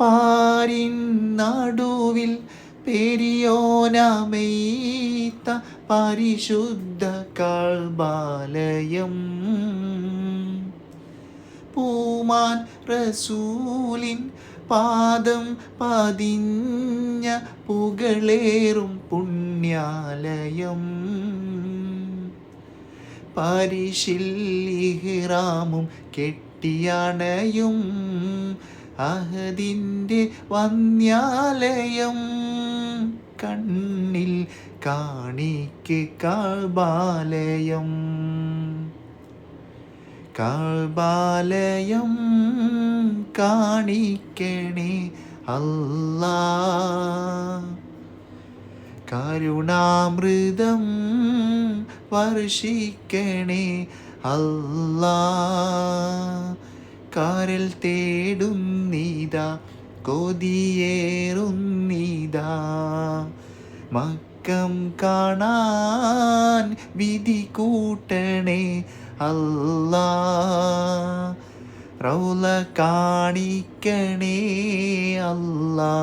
പാരിൻ നടുവിൽ പെരിയോനമെയ്ത്ത പരിശുദ്ധ കഅബാലയം. പൂമാൻ റസൂലിൻ പാദം പതിഞ്ഞ പുകളേറും പുണ്യാലയം. പരിശിൽ ഇഹ്റാമും കെട്ടിയണയും അഹദിൻ്റെ വന്യാലയം. കണ്ണിൽ കാണിക്ക് കഅബാലയം. കഅബാലയം കാണിക്കണേ അല്ലാ. കരുണാമൃതം വർഷിക്കണേ അല്ലാ. കാരൽ തേടുന്നിതാ കൊതിയേറുന്നിതാ. മക്കം കാണാൻ വിധി കൂട്ടണേ അല്ലാ. റൗള കാണിക്കണേ അല്ലാ.